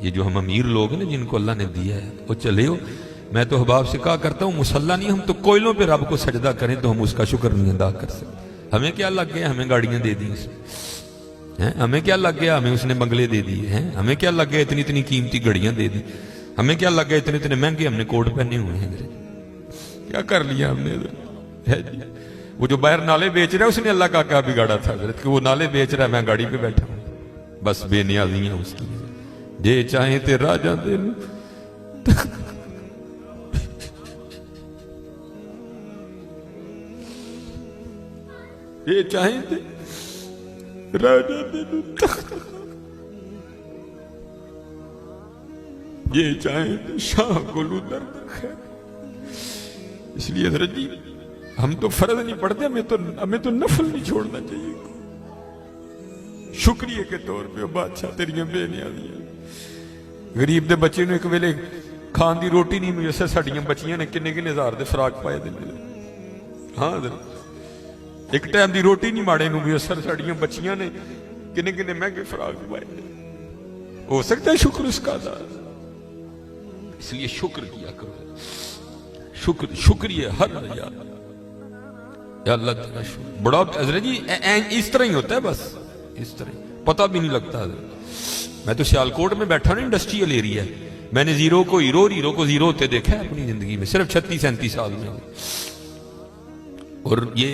یہ جو ہم امیر لوگ ہیں نا جن کو اللہ نے دیا ہے وہ چلے ہو. میں تو احباب سے کہا کرتا ہوں مسلح نہیں، ہم تو کوئلوں پہ رب کو سجدہ کریں تو ہم اس کا شکر نہیں ادا کر سکتے. ہمیں کیا لگ گیا ہمیں گاڑیاں دے دی اس میں، ہمیں کیا لگ گیا ہمیں اس نے بنگلے دے دیے ہیں، ہمیں کیا لگ گیا اتنی اتنی قیمتی گھڑیاں دے دی، ہمیں کیا لگ گیا اتنے اتنے مہنگے ہم نے کوٹ پہنے ہوئے ہیں. کیا کر لیا ہم نے؟ وہ جو باہر نالے بیچ رہا ہے اس نے اللہ کا کیا بگاڑا تھا حضرت کہ وہ نالے بیچ رہا ہے، میں گاڑی پہ بیٹھا ہوں. بس بے نیازیاں اس کی، جے چاہیں تے راجہ دے یہ چاہیں تے راجہ دے تخت، یہ چاہیں تے شاہ گلو درد خیر. اس لیے حضرت جی ہم تو فرض نہیں پڑھتے، ہمیں تو نفل نہیں چھوڑنا چاہیے. شکریہ کے طور پہ بادشاہ تیریاں بے نیازیاں. غریب دے بچے نے ایک ویلے کھان دی روٹی نہیں میسر، ساڈیاں بچیاں نے کنے کنے ہزار دے فراق پائے دے. ہاں حضرت ایک ٹائم دی روٹی نہیں ماڑے نو میسر، ساڈیاں بچیاں نے کنے کنے مہنگے فراق پائے دے. ہو سکتا ہے شکر اس کا ادا. اس لیے شکر کیا کرو، شکریہ ہر یاد. یا اللہ تیرا شکر. بڑا حضرت جی اس طرح ہی ہوتا ہے، بس اس طرح پتہ بھی نہیں لگتا. میں تو سیالکوٹ میں بیٹھا نا، انڈسٹریل ایریا ہے، میں نے زیرو کو ہیرو اور ہیرو کو زیرو ہوتے دیکھا ہے اپنی زندگی میں صرف 36-37 سال میں. اور یہ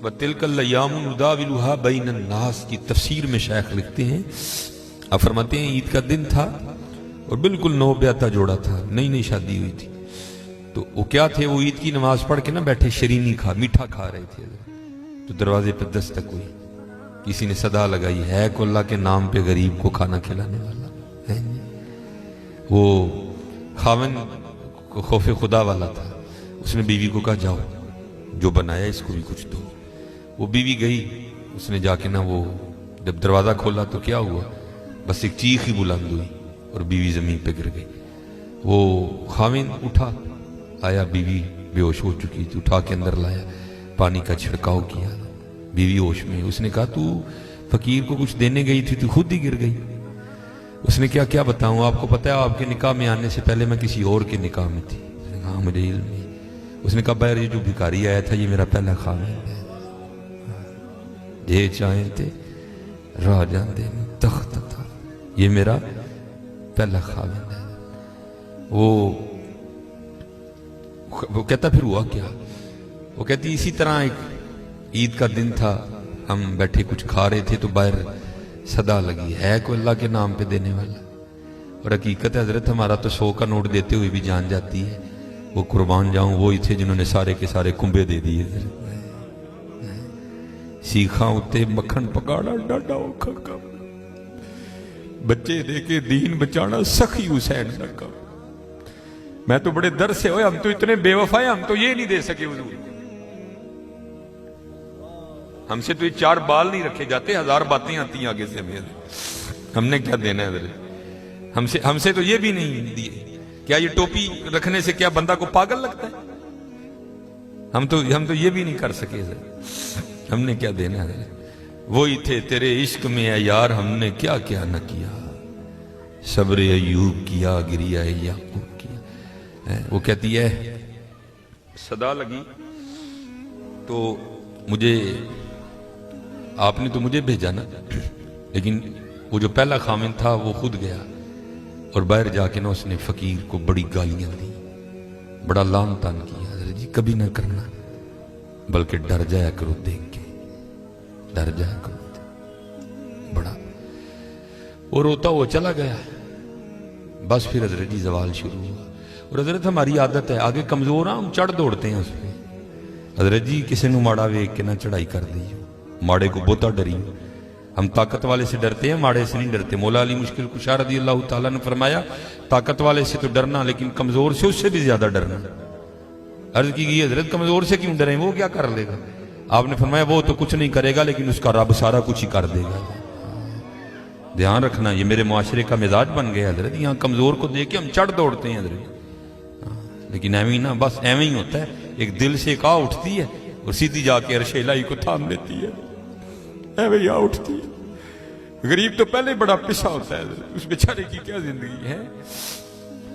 وَتِلْكَ الْأَيَّامُ نُدَاوِلُهَا بَيْنَ النَّاسِ کی تفسیر میں شیخ لکھتے ہیں، آپ فرماتے ہیں عید کا دن تھا اور بالکل نو بیاتہ جوڑا تھا، نئی نئی شادی ہوئی تھی. تو وہ کیا تھے، وہ عید کی نماز پڑھ کے نا بیٹھے شرینی میٹھا کھا رہے تھے. تو دروازے پہ دستک ہوئی، کسی نے صدا لگائی، ہے کو اللہ کے نام پہ غریب کو کھانا کھلانے والا ہے. وہ خاوند کو خوف خدا والا تھا، اس نے بیوی کو کہا جاؤ جو بنایا اس کو بھی کچھ دو. وہ بیوی گئی، اس نے جا کے نا وہ جب دروازہ کھولا تو کیا ہوا، بس ایک چیخ ہی بلند ہوئی اور بیوی زمین پہ گر گئی. وہ خاوند اٹھا، آیا، بیوی بے ہوش ہو چکی تھی، اٹھا کے اندر لایا، پانی کا چھڑکاؤ کیا، بیوی ہوش میں. اس نے کہا تو فقیر کو کچھ دینے گئی تھی تو خود ہی گر گئی. اس نے کیا بتاؤں، آپ کو پتہ ہے آپ کے نکاح میں آنے سے پہلے میں کسی اور کے نکاح میں تھی. اس نے کہا مجھے علم نہیں. اس نے کہا بہر یہ جو بھکاری آیا تھا یہ میرا پہلا خاوند ہے، جے چاہیں تے راجہ دے تخت تھا، یہ میرا پہلا خاوند ہے. وہ کہتا پھر ہوا کیا، وہ کہتی اسی طرح ایک عید کا دن تھا، ہم بیٹھے کچھ کھا رہے تھے تو باہر صدا لگی، ہے کوئی اللہ کے نام پہ دینے والا. اور حقیقت ہے حضرت ہمارا تو 100 کا نوٹ دیتے ہوئے بھی جان جاتی ہے. وہ قربان جاؤں وہی تھے جنہوں نے سارے کے سارے کنبے دے دیے. سیکھاں اتے مکھن پکاڑا ڈاڈا اوکھا کام، بچے دے کے دین بچانا سخی حسین کا کام. میں تو بڑے در سے ہوئے، ہم تو اتنے بے وفا ہیں، ہم تو یہ نہیں دے سکے حضور. ہم سے تو یہ 4 بال نہیں رکھے جاتے، 1000 باتیں آتی ہیں آگے سے. ہم نے کیا دینا ہے حضرت؟ ہم سے تو یہ بھی نہیں دیے. کیا یہ ٹوپی رکھنے سے کیا بندہ کو پاگل لگتا ہے؟ ہم تو یہ بھی نہیں کر سکے حضرت. ہم نے کیا دینا ہے حضرت؟ وہی تھے تیرے عشق میں اے یار، ہم نے کیا کیا نہ کیا، صبر ایوب کیا، گریہ یعقوب کیا. وہ کہتی ہے صدا لگی تو مجھے، آپ نے تو مجھے بھیجا نا، لیکن وہ جو پہلا خاوند تھا وہ خود گیا اور باہر جا کے نا اس نے فقیر کو بڑی گالیاں دی، بڑا لان تان کیا. حضرت جی کبھی نہ کرنا، بلکہ ڈر جایا کرو دیکھ کے، ڈر جایا کرو بڑا. اور روتا وہ چلا گیا. بس پھر حضرت جی زوال شروع ہوا. اور حضرت ہماری عادت ہے آگے کمزور ہم چڑھ دوڑتے ہیں اس پہ. حضرت جی کسی نو ماڑا ویک کے نہ چڑھائی کر دی، ماڑے کو بہتا ڈری. ہم طاقت والے سے ڈرتے ہیں، ماڑے سے نہیں ڈرتے. مولا علی مشکل کشا رضی اللہ تعالیٰ نے فرمایا طاقت والے سے تو ڈرنا لیکن کمزور سے اس سے بھی زیادہ ڈرنا. عرض کی گئی حضرت کمزور سے کیوں ڈریں، وہ کیا کر لے گا؟ آپ نے فرمایا وہ تو کچھ نہیں کرے گا لیکن اس کا رب سارا کچھ ہی کر دے گا. دھیان رکھنا، یہ میرے معاشرے کا مزاج بن گیا حضرت. یہاں کمزور کو دیکھ کے ہم چڑھ دوڑتے ہیں حضرت، لیکن ایویں نہ، بس ایویں ہی ہوتا ہے. ایک دل سے ایک آ اٹھتی ہے اور سیدھی جا کے عرش الہی کو تھام لیتی ہے، ایویں آ اٹھتی ہے. غریب تو پہلے بڑا پسا ہوتا ہے، اس بیچارے کی کیا زندگی ہے.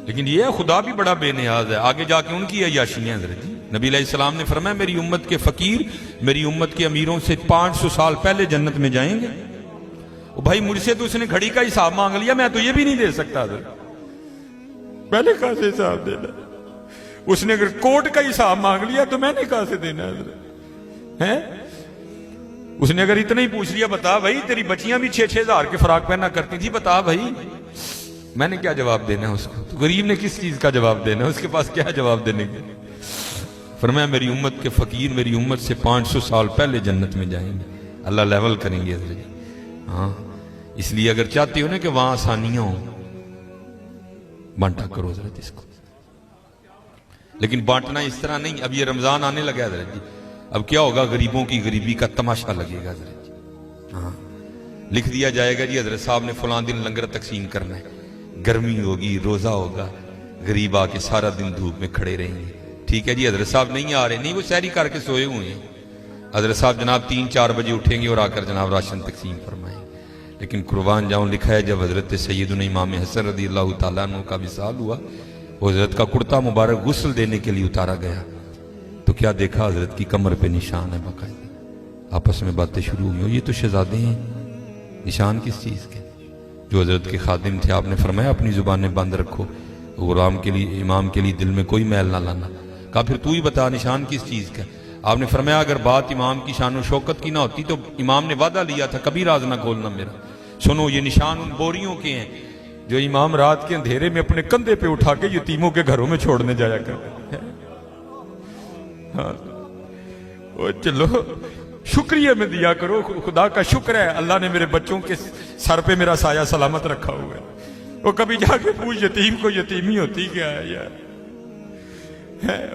لیکن یہ خدا بھی بڑا بے نیاز ہے. آگے جا کے ان کی عیاشیاں حضرت جی. نبی علیہ السلام نے فرمایا میری امت کے فقیر میری امت کے امیروں سے 500 سال پہلے جنت میں جائیں گے. بھائی مجھ سے تو اس نے گھڑی کا حساب مانگ لیا، میں تو یہ بھی نہیں دے سکتا حضرت. پہلے کہاں سے حساب دینا؟ اس نے اگر کوٹ کا حساب مانگ لیا تو میں نے کہاں سے دینا حضرت ہے؟ اس نے اگر اتنا ہی پوچھ لیا بتا بھائی تیری بچیاں بھی 6-6 ہزار کے فراق پہنا کرتی تھی، بتا بھائی، میں نے کیا جواب دینا ہے اس کو؟ تو غریب نے کس چیز کا جواب دینا ہے؟ اس کے پاس کیا جواب دینے کے؟ فرمایا میری امت کے فقیر میری امت سے 500 سال پہلے جنت میں جائیں گے. اللہ لیول کریں گے حضرت. ہاں اس لیے اگر چاہتے ہو نا کہ وہاں آسانیاں ہوں، بانٹا کرو حضرت اس کو. لیکن بانٹنا اس طرح نہیں. اب یہ رمضان آنے لگا حضرت جی، اب کیا ہوگا؟ غریبوں کی غریبی کا تماشا لگے گا حضرت جی. ہاں لکھ دیا جائے گا جی حضرت صاحب نے فلاں دن لنگر تقسیم کرنا ہے، گرمی ہوگی، روزہ ہوگا، غریب آ کے سارا دن دھوپ میں کھڑے رہیں گے. ٹھیک ہے جی حضرت صاحب نہیں آ رہے، نہیں وہ سحری کر کے سوئے ہوئے ہیں. حضرت صاحب جناب 3-4 بجے اٹھیں گے اور آ کر جناب راشن تقسیم فرمائیں. لیکن قربان جاؤں لکھا ہے جب حضرت سیدنا امام حسن رضی اللہ تعالیٰ عنہ کا وصال ہوا، وہ حضرت کا کرتا مبارک غسل دینے کے لیے اتارا گیا تو کیا دیکھا؟ حضرت کی کمر پہ نشان ہے باقاعدہ. آپس میں باتیں شروع ہوئی، یہ تو شہزادے ہیں. نشان کس چیز کے؟ جو حضرت کے خادم تھے آپ نے فرمایا اپنی زبانیں بند رکھو، غلام کے لیے امام کے لیے دل میں کوئی میل نہ لانا. کہا پھر تو ہی بتا نشان کس چیز کا؟ آپ نے فرمایا اگر بات امام کی شان و شوکت کی نہ ہوتی تو امام نے وعدہ لیا تھا کبھی راز نہ کھولنا میرا. سنو یہ نشان ان بوریوں کے ہیں جو امام رات کے اندھیرے میں اپنے کندھے پہ اٹھا کے یتیموں کے گھروں میں چھوڑنے جایا کرتے ہیں. ہاں چلو شکریہ میں دیا کرو. خدا کا شکر ہے اللہ نے میرے بچوں کے سر پہ میرا سایہ سلامت رکھا ہوا ہے. وہ کبھی جا کے پوچھ یتیم کو یتیمی ہوتی کیا ہے یار؟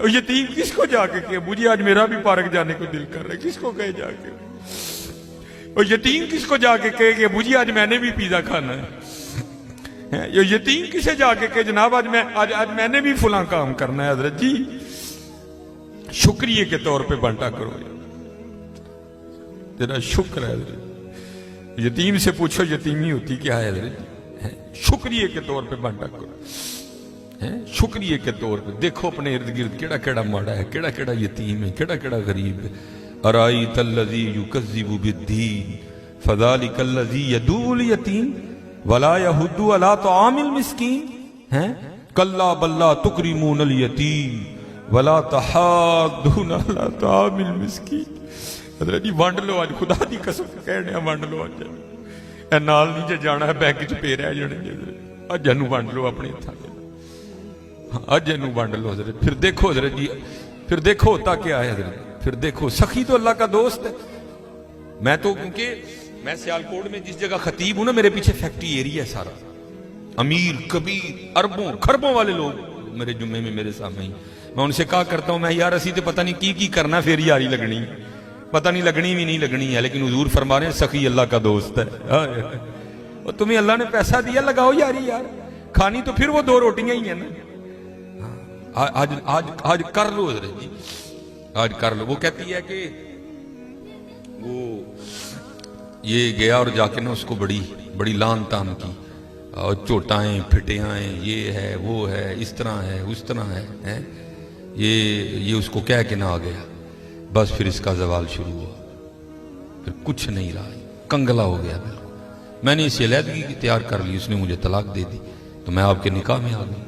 یتیم کس کو جا کے کہ مجھے آج میرا بھی پارک جانے کو دل کر رہا ہے، کس کو کہے جا کے؟ اور یتیم کس کو جا کے کہے کہ مجھے آج میں نے بھی پیزا کھانا ہے؟ یہ یتیم کسے جا کے کہ جناب آج میں نے بھی فلاں کام کرنا ہے؟ حضرت جی شکریہ کے طور پہ بانٹا کرو. تیرا شکر ہے حضرت. یتیم سے پوچھو یتیمی ہوتی کیا ہے حضرت؟ شکریہ کے طور پہ بانٹا کرو. شکریہ کے طور پہ دیکھو اپنے ارد گرد کیڑا کیڑا ماڑا ہے، کیڑا کیڑا یتیم ہے، کیڑا کیڑا غریب ہے. ارائیت الذی یکذب بالدین فذلک الذی یدعو الیتیم ولا یحض علی طعام المسکین کلا بل لا تکرمون الیتیم ولا تحاضون علی طعام المسکین. حضرت جی وانڈ لو آج، خدا دی قسم کہنے وانڈ لو آج. اے نال نہیں جے جانا ہے بینک چ پے رہ جانے جی. اج انو وانڈ لو اپنے ہتھاں دے، اج انو وانڈ لو حضرت. پھر دیکھو حضرت جی، پھر دیکھو ہوتا کیا ہے حضرت. پھر دیکھو سخی تو اللہ کا دوست ہے. میں تو کیونکہ میں سیالکوٹ میں جس جگہ خطیب ہوں نا، میرے پیچھے فیکٹری ایریا ہے سارا، امیر کبیر اربوں خربوں والے لوگ میرے جمعے میں میرے سامنے ہی. میں ان سے کہا کرتا ہوں میں یار اسی تے پتہ نہیں کی کرنا، پھر یاری لگنی پتہ نہیں لگنی بھی نہیں لگنی ہے، لیکن حضور فرما رہے ہیں سخی اللہ کا دوست ہے. اور تمہیں اللہ نے پیسہ دیا لگاؤ یاری یار، کھانی تو پھر وہ 2 روٹیاں ہی ہیں نا. آج کر لو حضرت جی، آج کر لو. وہ کہتی ہے کہ وہ یہ گیا اور جا کے نا اس کو بڑی لان تان کی، اور چوٹائیں پھٹیاں، یہ ہے وہ ہے، اس طرح ہے اس طرح ہے. یہ اس کو کہہ کے نہ آ گیا. بس پھر اس کا زوال شروع ہوا، پھر کچھ نہیں رہا، کنگلا ہو گیا بالکل. میں نے اس علیحدگی کی تیار کر لی، اس نے مجھے طلاق دے دی تو میں آپ کے نکاح میں آ گئی.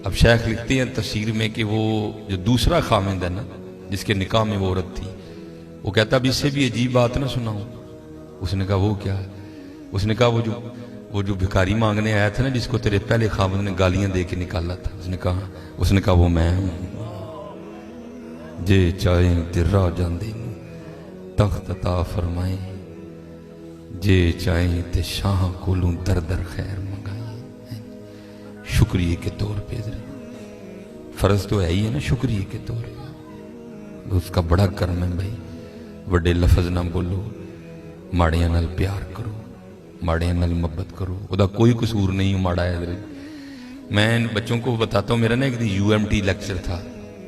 اب شیخ لکھتے ہیں تفسیر میں کہ وہ جو دوسرا خامند ہے نا جس کے نکاح میں وہ عورت تھی، وہ کہتا اب اس سے بھی عجیب بات نہ سناؤں. اس نے کہا وہ کیا ہے؟ اس نے کہا وہ جو بھکاری مانگنے آیا تھا نا جس کو تیرے پہلے خامند نے گالیاں دے کے نکالا تھا، اس نے کہا وہ میں ہوں. جے چاہیں درا جاندے تخت عطا فرمائیں، جے چاہیں تے شاہ کولوں در در خیر منگائیں. شکریہ کے طور پہ فرض تو ہے ہی ہے نا، شکریہ کے طور پہ اس کا بڑا کرم ہے بھائی. وڈے لفظ نہ بولو، ماڑیاں نال پیار کرو، ماڑیاں نال محبت کرو. وہ دا کوئی قصور نہیں ماڑا ہے حضرت. میں بچوں کو بتاتا ہوں، میرا نا ایک دن UMT لیکچر تھا،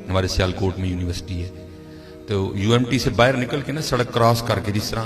ہمارے سیالکوٹ میں یونیورسٹی ہے، تو UMT سے باہر نکل کے نا سڑک کراس کر کے جس طرح